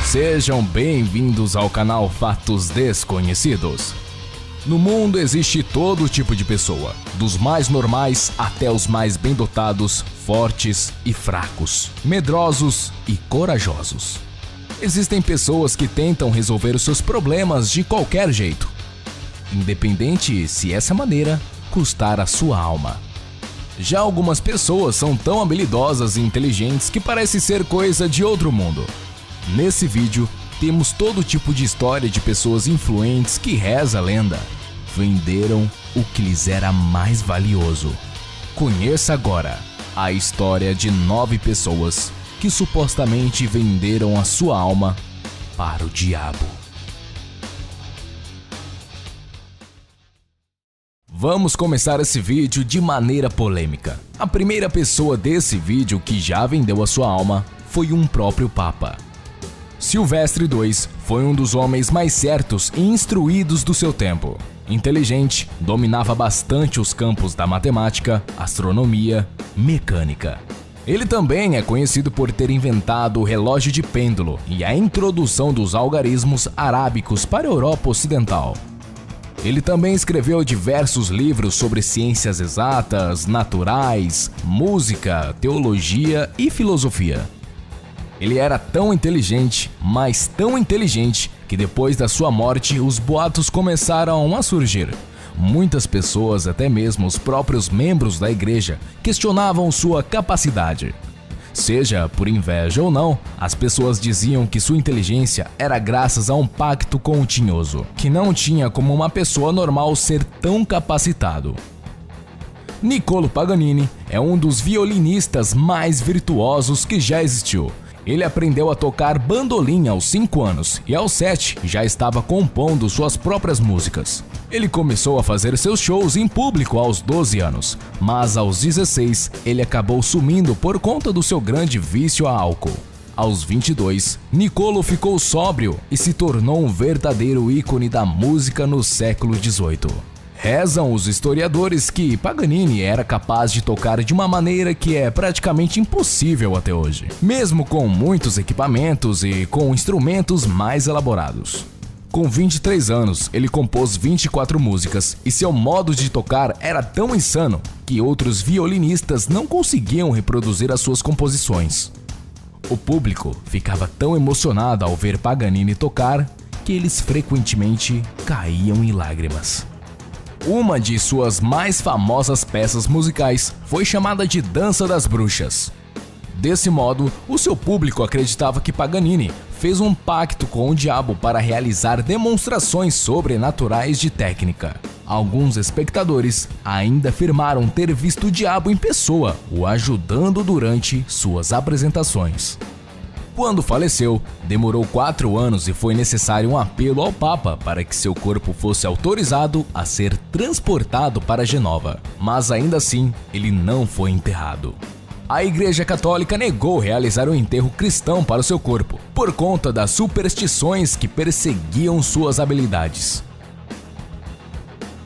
Sejam bem-vindos ao canal Fatos Desconhecidos. No mundo existe todo tipo de pessoa, dos mais normais até os mais bem dotados, fortes e fracos, medrosos e corajosos. Existem pessoas que tentam resolver os seus problemas de qualquer jeito, independente se essa maneira custar a sua alma. Já algumas pessoas são tão habilidosas e inteligentes que parece ser coisa de outro mundo. Nesse vídeo, temos todo tipo de história de pessoas influentes que, reza a lenda, venderam o que lhes era mais valioso. Conheça agora a história de 9 pessoas que supostamente venderam a sua alma para o diabo. Vamos começar esse vídeo de maneira polêmica. A primeira pessoa desse vídeo que já vendeu a sua alma foi um próprio Papa. Silvestre II foi um dos homens mais certos e instruídos do seu tempo. Inteligente, dominava bastante os campos da matemática, astronomia, mecânica. Ele também é conhecido por ter inventado o relógio de pêndulo e a introdução dos algarismos arábicos para a Europa Ocidental. Ele também escreveu diversos livros sobre ciências exatas, naturais, música, teologia e filosofia. Ele era tão inteligente, mas tão inteligente, que depois da sua morte os boatos começaram a surgir. Muitas pessoas, até mesmo os próprios membros da igreja, questionavam sua capacidade. Seja por inveja ou não, as pessoas diziam que sua inteligência era graças a um pacto com o tinhoso, que não tinha como uma pessoa normal ser tão capacitado. Niccolò Paganini é um dos violinistas mais virtuosos que já existiu. Ele aprendeu a tocar bandolim aos 5 anos e aos 7 já estava compondo suas próprias músicas. Ele começou a fazer seus shows em público aos 12 anos, mas aos 16 ele acabou sumindo por conta do seu grande vício a álcool. Aos 22, Niccolò ficou sóbrio e se tornou um verdadeiro ícone da música no século XVIII. Rezam os historiadores que Paganini era capaz de tocar de uma maneira que é praticamente impossível até hoje, mesmo com muitos equipamentos e com instrumentos mais elaborados. Com 23 anos, ele compôs 24 músicas e seu modo de tocar era tão insano que outros violinistas não conseguiam reproduzir as suas composições. O público ficava tão emocionado ao ver Paganini tocar que eles frequentemente caíam em lágrimas. Uma de suas mais famosas peças musicais foi chamada de Dança das Bruxas. Desse modo, o seu público acreditava que Paganini fez um pacto com o diabo para realizar demonstrações sobrenaturais de técnica. Alguns espectadores ainda afirmaram ter visto o diabo em pessoa, o ajudando durante suas apresentações. Quando faleceu, demorou 4 anos e foi necessário um apelo ao Papa para que seu corpo fosse autorizado a ser transportado para Genova. Mas ainda assim, ele não foi enterrado. A Igreja Católica negou realizar um enterro cristão para o seu corpo, por conta das superstições que perseguiam suas habilidades.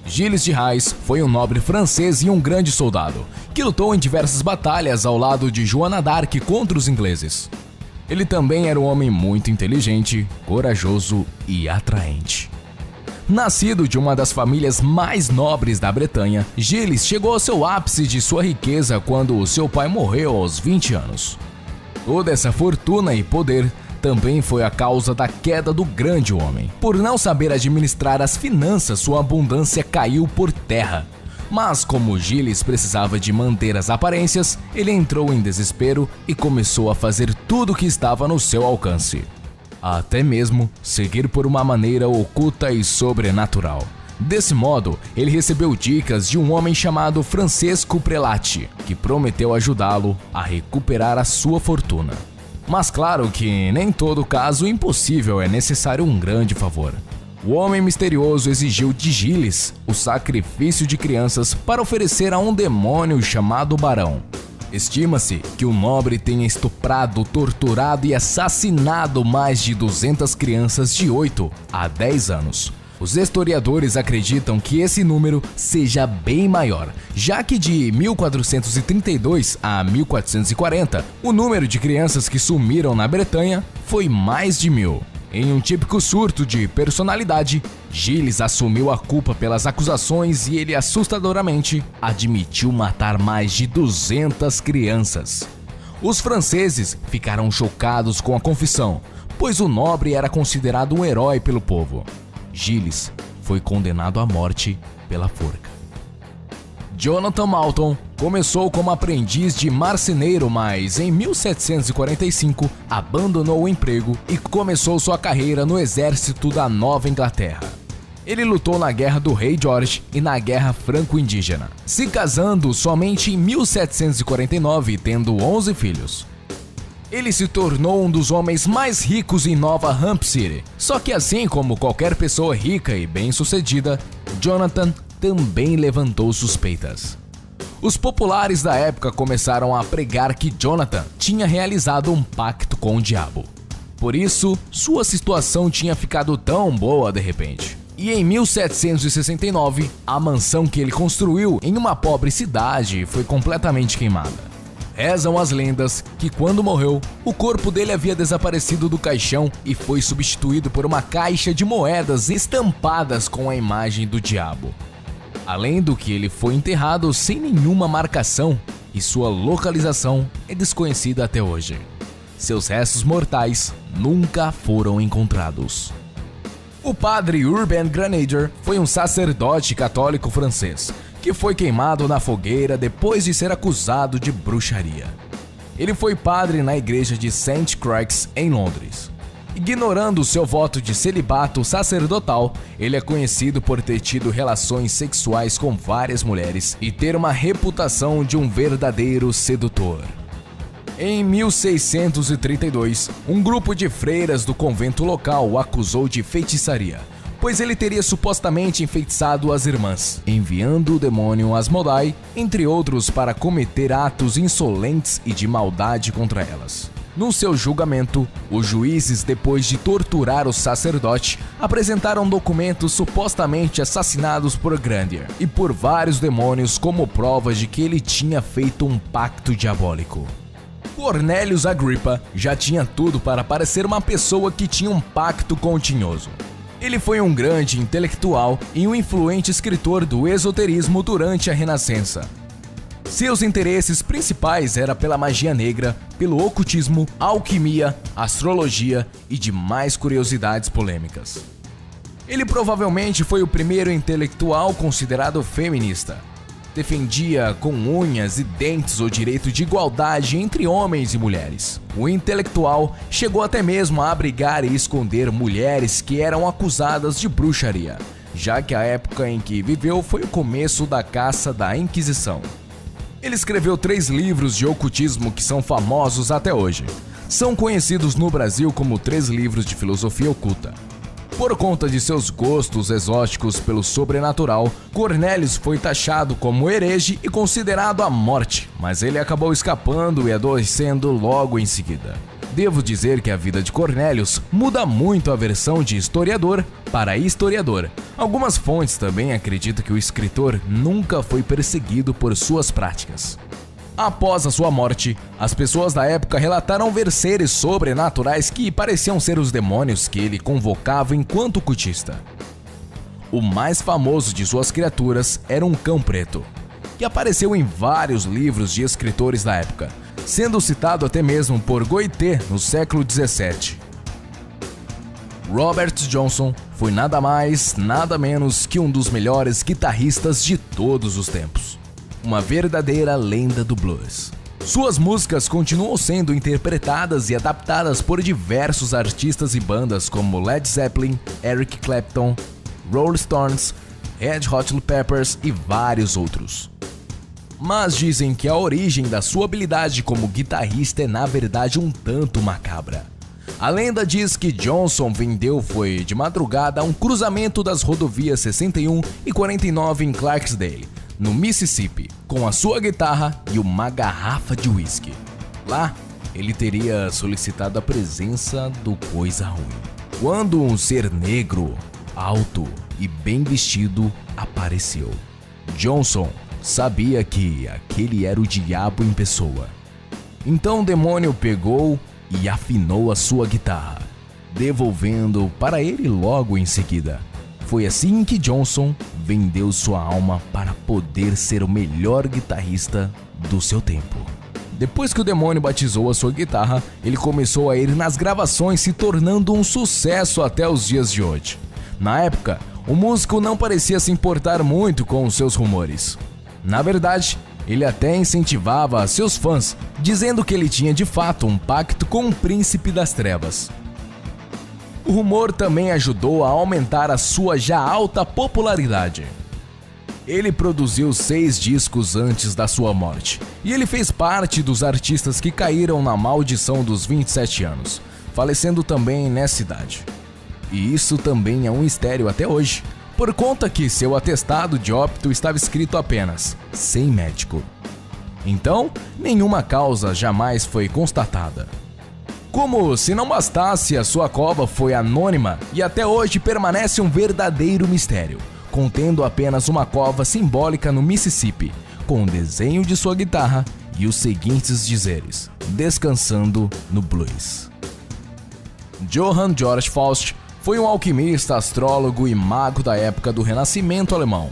Gilles de Rais foi um nobre francês e um grande soldado, que lutou em diversas batalhas ao lado de Joana d'Arc contra os ingleses. Ele também era um homem muito inteligente, corajoso e atraente. Nascido de uma das famílias mais nobres da Bretanha, Gilles chegou ao seu ápice de sua riqueza quando seu pai morreu aos 20 anos. Toda essa fortuna e poder também foi a causa da queda do grande homem. Por não saber administrar as finanças, sua abundância caiu por terra. Mas como Gilles precisava de manter as aparências, ele entrou em desespero e começou a fazer tudo o que estava no seu alcance. Até mesmo seguir por uma maneira oculta e sobrenatural. Desse modo, ele recebeu dicas de um homem chamado Francesco Prelati, que prometeu ajudá-lo a recuperar a sua fortuna. Mas claro que nem todo caso impossível é necessário um grande favor. O homem misterioso exigiu de Gilles o sacrifício de crianças para oferecer a um demônio chamado Barão. Estima-se que o nobre tenha estuprado, torturado e assassinado mais de 200 crianças de 8 a 10 anos. Os historiadores acreditam que esse número seja bem maior, já que de 1432 a 1440, o número de crianças que sumiram na Bretanha foi mais de 1000. Em um típico surto de personalidade, Gilles assumiu a culpa pelas acusações e ele assustadoramente admitiu matar mais de 200 crianças. Os franceses ficaram chocados com a confissão, pois o nobre era considerado um herói pelo povo. Gilles foi condenado à morte pela forca. Jonathan Malton começou como aprendiz de marceneiro, mas em 1745 abandonou o emprego e começou sua carreira no exército da Nova Inglaterra. Ele lutou na Guerra do Rei George e na Guerra Franco-Indígena, se casando somente em 1749 e tendo 11 filhos. Ele se tornou um dos homens mais ricos em Nova Hampshire. Só que assim como qualquer pessoa rica e bem-sucedida, Jonathan também levantou suspeitas. Os populares da época começaram a pregar que Jonathan tinha realizado um pacto com o diabo. Por isso, sua situação tinha ficado tão boa de repente. E em 1769, a mansão que ele construiu em uma pobre cidade foi completamente queimada. Rezam as lendas que quando morreu, o corpo dele havia desaparecido do caixão e foi substituído por uma caixa de moedas estampadas com a imagem do diabo. Além do que ele foi enterrado sem nenhuma marcação e sua localização é desconhecida até hoje. Seus restos mortais nunca foram encontrados. O padre Urbain Grenadier foi um sacerdote católico francês que foi queimado na fogueira depois de ser acusado de bruxaria. Ele foi padre na igreja de St. Crux, em Londres. Ignorando seu voto de celibato sacerdotal, ele é conhecido por ter tido relações sexuais com várias mulheres e ter uma reputação de um verdadeiro sedutor. Em 1632, um grupo de freiras do convento local o acusou de feitiçaria, pois ele teria supostamente enfeitiçado as irmãs, enviando o demônio Asmodai, entre outros, para cometer atos insolentes e de maldade contra elas. No seu julgamento, os juízes, depois de torturar o sacerdote, apresentaram documentos supostamente assassinados por Grenadier e por vários demônios como provas de que ele tinha feito um pacto diabólico. Cornelius Agrippa já tinha tudo para parecer uma pessoa que tinha um pacto com o tinhoso. Ele foi um grande intelectual e um influente escritor do esoterismo durante a Renascença. Seus interesses principais eram pela magia negra, pelo ocultismo, alquimia, astrologia e demais curiosidades polêmicas. Ele provavelmente foi o primeiro intelectual considerado feminista. Defendia com unhas e dentes o direito de igualdade entre homens e mulheres. O intelectual chegou até mesmo a abrigar e esconder mulheres que eram acusadas de bruxaria, já que a época em que viveu foi o começo da caça da Inquisição. Ele escreveu 3 livros de ocultismo que são famosos até hoje. São conhecidos no Brasil como 3 livros de filosofia oculta. Por conta de seus gostos exóticos pelo sobrenatural, Cornelius foi taxado como herege e considerado à morte, mas ele acabou escapando e adoecendo logo em seguida. Devo dizer que a vida de Cornelius muda muito a versão de historiador para historiador. Algumas fontes também acreditam que o escritor nunca foi perseguido por suas práticas. Após a sua morte, as pessoas da época relataram ver seres sobrenaturais que pareciam ser os demônios que ele convocava enquanto cultista. O mais famoso de suas criaturas era um cão preto, que apareceu em vários livros de escritores da época, sendo citado até mesmo por Goethe no século XVII. Robert Johnson foi nada mais, nada menos que um dos melhores guitarristas de todos os tempos. Uma verdadeira lenda do blues. Suas músicas continuam sendo interpretadas e adaptadas por diversos artistas e bandas como Led Zeppelin, Eric Clapton, Rolling Stones, Red Hot Chili Peppers e vários outros. Mas dizem que a origem da sua habilidade como guitarrista é na verdade um tanto macabra. A lenda diz que Johnson vendeu foi de madrugada a um cruzamento das rodovias 61 e 49 em Clarksdale, no Mississippi, com a sua guitarra e uma garrafa de uísque. Lá, ele teria solicitado a presença do Coisa Ruim. Quando um ser negro alto e bem vestido, apareceu. Johnson sabia que aquele era o diabo em pessoa. Então o demônio pegou e afinou a sua guitarra, devolvendo para ele logo em seguida. Foi assim que Johnson vendeu sua alma para poder ser o melhor guitarrista do seu tempo. Depois que o demônio batizou a sua guitarra, ele começou a ir nas gravações, se tornando um sucesso até os dias de hoje. Na época, o músico não parecia se importar muito com os seus rumores. Na verdade, ele até incentivava seus fãs, dizendo que ele tinha de fato um pacto com o príncipe das trevas. O rumor também ajudou a aumentar a sua já alta popularidade. Ele produziu 6 discos antes da sua morte, e ele fez parte dos artistas que caíram na maldição dos 27 anos, falecendo também nessa idade. E isso também é um mistério até hoje, por conta que seu atestado de óbito estava escrito apenas sem médico. Então, nenhuma causa jamais foi constatada. Como se não bastasse, a sua cova foi anônima e até hoje permanece um verdadeiro mistério, contendo apenas uma cova simbólica no Mississippi, com o desenho de sua guitarra e os seguintes dizeres: descansando no blues. Johann Georg Faust foi um alquimista, astrólogo e mago da época do Renascimento alemão.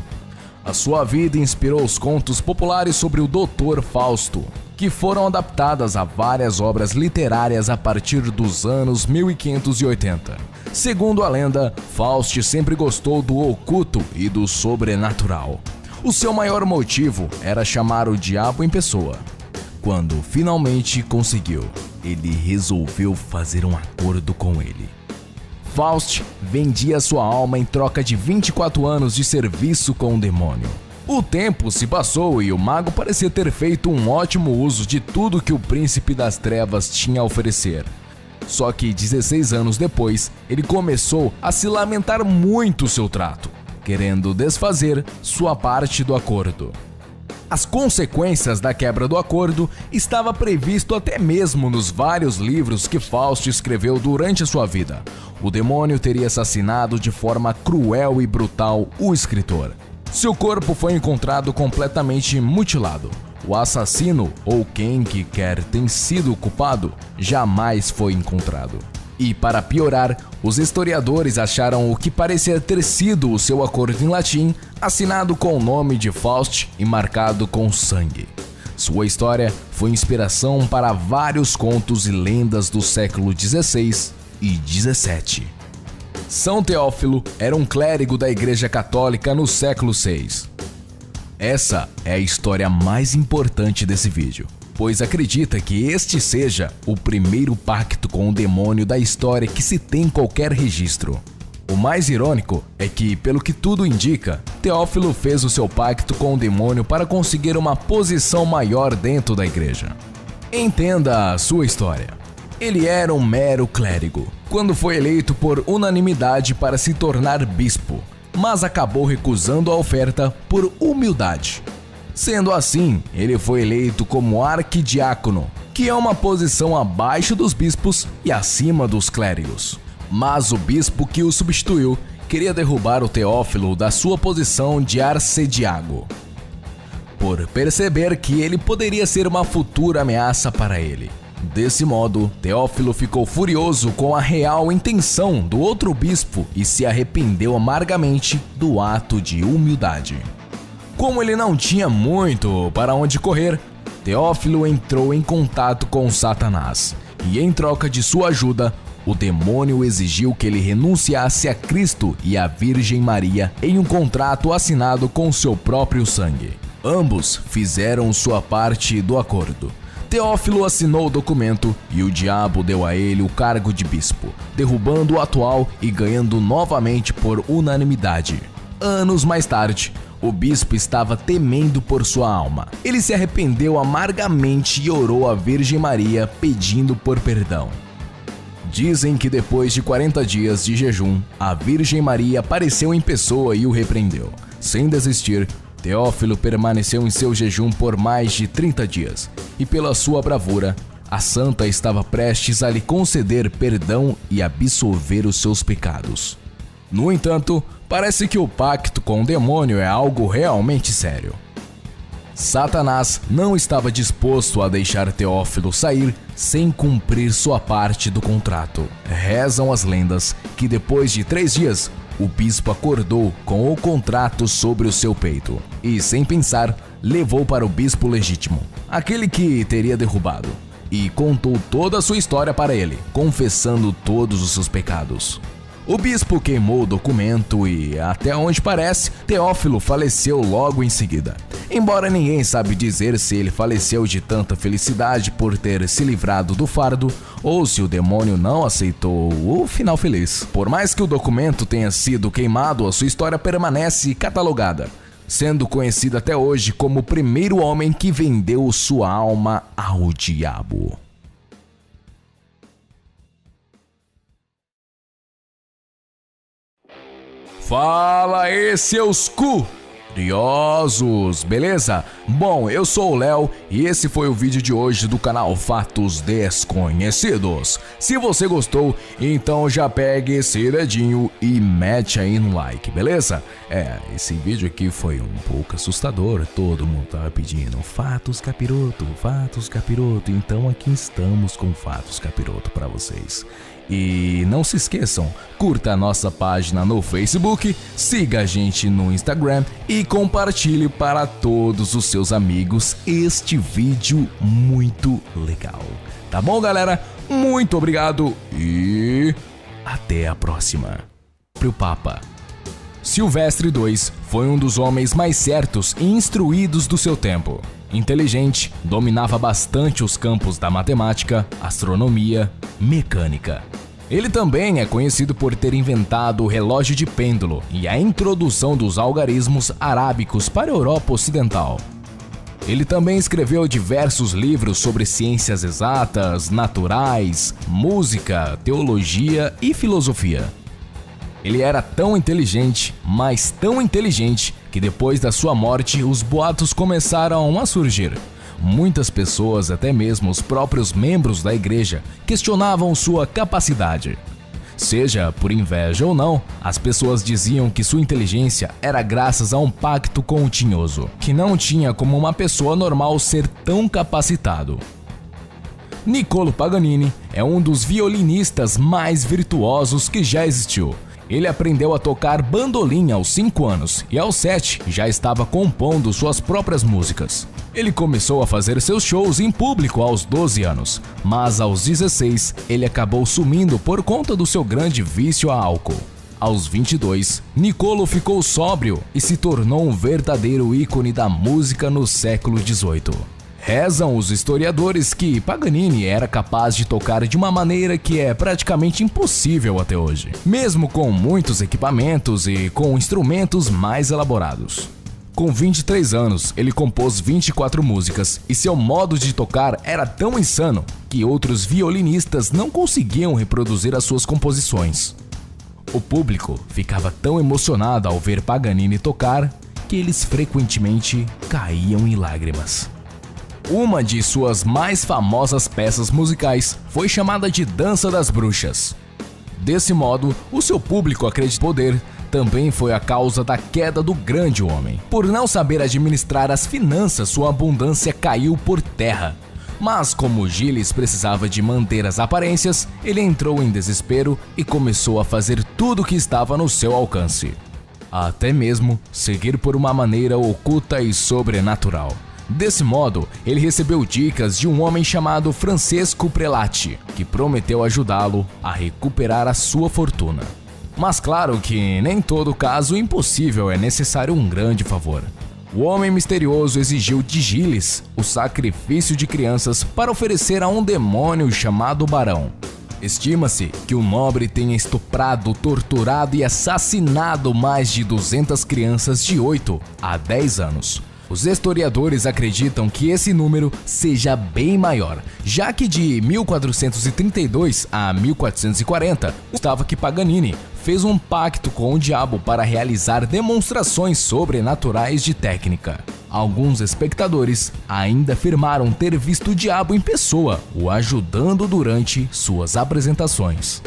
A sua vida inspirou os contos populares sobre o Dr. Fausto, que foram adaptadas a várias obras literárias a partir dos anos 1580. Segundo a lenda, Faust sempre gostou do oculto e do sobrenatural. O seu maior motivo era chamar o diabo em pessoa. Quando finalmente conseguiu, ele resolveu fazer um acordo com ele. Faust vendia sua alma em troca de 24 anos de serviço com o demônio. O tempo se passou e o mago parecia ter feito um ótimo uso de tudo que o príncipe das trevas tinha a oferecer. Só que 16 anos depois, ele começou a se lamentar muito seu trato, querendo desfazer sua parte do acordo. As consequências da quebra do acordo estava previsto até mesmo nos vários livros que Faust escreveu durante a sua vida. O demônio teria assassinado de forma cruel e brutal o escritor. Seu corpo foi encontrado completamente mutilado. O assassino, ou quem que quer ter sido o culpado, jamais foi encontrado. E para piorar, os historiadores acharam o que parecia ter sido o seu acordo em latim, assinado com o nome de Faust e marcado com sangue. Sua história foi inspiração para vários contos e lendas do século XVI e XVII. São Teófilo era um clérigo da Igreja Católica no século VI. Essa é a história mais importante desse vídeo, pois acredita que este seja o primeiro pacto com o demônio da história que se tem qualquer registro. O mais irônico é que, pelo que tudo indica, Teófilo fez o seu pacto com o demônio para conseguir uma posição maior dentro da igreja. Entenda a sua história. Ele era um mero clérigo, quando foi eleito por unanimidade para se tornar bispo, mas acabou recusando a oferta por humildade. Sendo assim, ele foi eleito como arquidiácono, que é uma posição abaixo dos bispos e acima dos clérigos. Mas o bispo que o substituiu queria derrubar o Teófilo da sua posição de arcediago, por perceber que ele poderia ser uma futura ameaça para ele. Desse modo, Teófilo ficou furioso com a real intenção do outro bispo e se arrependeu amargamente do ato de humildade. Como ele não tinha muito para onde correr, Teófilo entrou em contato com Satanás e, em troca de sua ajuda, o demônio exigiu que ele renunciasse a Cristo e à Virgem Maria em um contrato assinado com seu próprio sangue. Ambos fizeram sua parte do acordo. Teófilo assinou o documento e o diabo deu a ele o cargo de bispo, derrubando o atual e ganhando novamente por unanimidade. Anos mais tarde, o bispo estava temendo por sua alma. Ele se arrependeu amargamente e orou à Virgem Maria pedindo por perdão. Dizem que depois de 40 dias de jejum, a Virgem Maria apareceu em pessoa e o repreendeu. Sem desistir, Teófilo permaneceu em seu jejum por mais de 30 dias, e pela sua bravura, a santa estava prestes a lhe conceder perdão e absolver os seus pecados. No entanto, parece que o pacto com o demônio é algo realmente sério. Satanás não estava disposto a deixar Teófilo sair sem cumprir sua parte do contrato. Rezam as lendas que depois de 3 dias, o bispo acordou com o contrato sobre o seu peito e, sem pensar, levou para o bispo legítimo, aquele que teria derrubado, e contou toda a sua história para ele, confessando todos os seus pecados. O bispo queimou o documento e, até onde parece, Teófilo faleceu logo em seguida. Embora ninguém sabe dizer se ele faleceu de tanta felicidade por ter se livrado do fardo ou se o demônio não aceitou o final feliz. Por mais que o documento tenha sido queimado, a sua história permanece catalogada, sendo conhecido até hoje como o primeiro homem que vendeu sua alma ao diabo. Fala aí, seus curiosos, beleza? Bom, eu sou o Léo e esse foi o vídeo de hoje do canal Fatos Desconhecidos. Se você gostou, então já pegue esse dedinho e mete aí no like, beleza? Esse vídeo aqui foi um pouco assustador, todo mundo tava pedindo Fatos Capiroto, então aqui estamos com Fatos Capiroto pra vocês. E não se esqueçam, curta a nossa página no Facebook, siga a gente no Instagram e compartilhe para todos os seus amigos este vídeo muito legal. Tá bom, galera? Muito obrigado e até a próxima. Pro Papa. Silvestre II foi um dos homens mais certos e instruídos do seu tempo. Inteligente, dominava bastante os campos da matemática, astronomia, mecânica. Ele também é conhecido por ter inventado o relógio de pêndulo e a introdução dos algarismos arábicos para a Europa Ocidental. Ele também escreveu diversos livros sobre ciências exatas, naturais, música, teologia e filosofia. Ele era tão inteligente, mas tão inteligente, que depois da sua morte os boatos começaram a surgir. Muitas pessoas, até mesmo os próprios membros da igreja, questionavam sua capacidade. Seja por inveja ou não, as pessoas diziam que sua inteligência era graças a um pacto com o tinhoso, que não tinha como uma pessoa normal ser tão capacitado. Niccolò Paganini é um dos violinistas mais virtuosos que já existiu. Ele aprendeu a tocar bandolim aos 5 anos e aos 7 já estava compondo suas próprias músicas. Ele começou a fazer seus shows em público aos 12 anos, mas aos 16 ele acabou sumindo por conta do seu grande vício a álcool. Aos 22, Niccolò ficou sóbrio e se tornou um verdadeiro ícone da música no século XVIII. Rezam os historiadores que Paganini era capaz de tocar de uma maneira que é praticamente impossível até hoje, mesmo com muitos equipamentos e com instrumentos mais elaborados. Com 23 anos, ele compôs 24 músicas e seu modo de tocar era tão insano que outros violinistas não conseguiam reproduzir as suas composições. O público ficava tão emocionado ao ver Paganini tocar que eles frequentemente caíam em lágrimas. Uma de suas mais famosas peças musicais foi chamada de Dança das Bruxas. Desse modo, o seu público acreditou poder também foi a causa da queda do grande homem. Por não saber administrar as finanças, sua abundância caiu por terra. Mas como Gilles precisava de manter as aparências, ele entrou em desespero e começou a fazer tudo o que estava no seu alcance. Até mesmo seguir por uma maneira oculta e sobrenatural. Desse modo, ele recebeu dicas de um homem chamado Francesco Prelati, que prometeu ajudá-lo a recuperar a sua fortuna. Mas claro que nem todo caso impossível é necessário um grande favor. O homem misterioso exigiu de Gilles o sacrifício de crianças para oferecer a um demônio chamado Barão. Estima-se que o nobre tenha estuprado, torturado e assassinado mais de 200 crianças de 8 a 10 anos. Os historiadores acreditam que esse número seja bem maior, já que de 1432 a 1440, estava que Paganini fez um pacto com o diabo para realizar demonstrações sobrenaturais de técnica. Alguns espectadores ainda afirmaram ter visto o diabo em pessoa, o ajudando durante suas apresentações.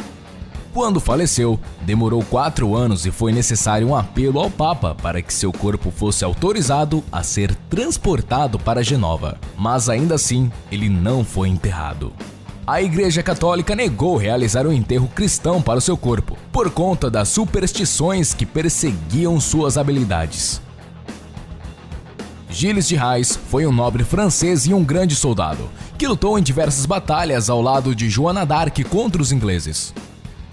Quando faleceu, demorou 4 anos e foi necessário um apelo ao Papa para que seu corpo fosse autorizado a ser transportado para Genova. Mas ainda assim, ele não foi enterrado. A Igreja Católica negou realizar um enterro cristão para o seu corpo, por conta das superstições que perseguiam suas habilidades. Gilles de Rais foi um nobre francês e um grande soldado, que lutou em diversas batalhas ao lado de Joana d'Arc contra os ingleses.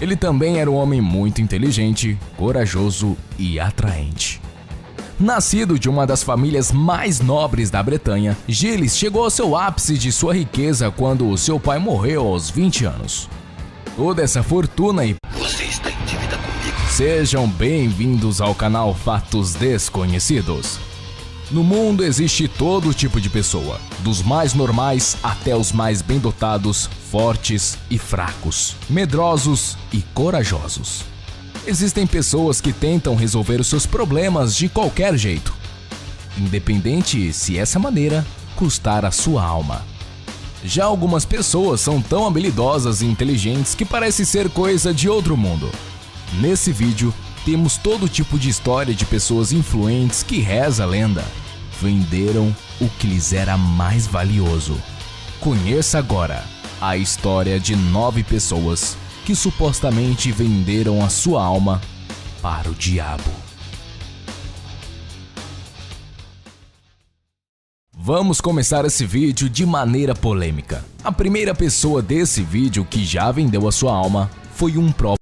Ele também era um homem muito inteligente, corajoso e atraente. Nascido de uma das famílias mais nobres da Bretanha, Gilles chegou ao seu ápice de sua riqueza quando o seu pai morreu aos 20 anos. Toda essa fortuna e... Você está em dívida comigo. Sejam bem-vindos ao canal Fatos Desconhecidos. No mundo existe todo tipo de pessoa, dos mais normais até os mais bem dotados, fortes e fracos, medrosos e corajosos. Existem pessoas que tentam resolver os seus problemas de qualquer jeito, independente se essa maneira custar a sua alma. Já algumas pessoas são tão habilidosas e inteligentes que parece ser coisa de outro mundo. Nesse vídeo, temos todo tipo de história de pessoas influentes que, reza a lenda, venderam o que lhes era mais valioso. Conheça agora a história de 9 pessoas que supostamente venderam a sua alma para o diabo. Vamos começar esse vídeo de maneira polêmica. A primeira pessoa desse vídeo que já vendeu a sua alma foi um próprio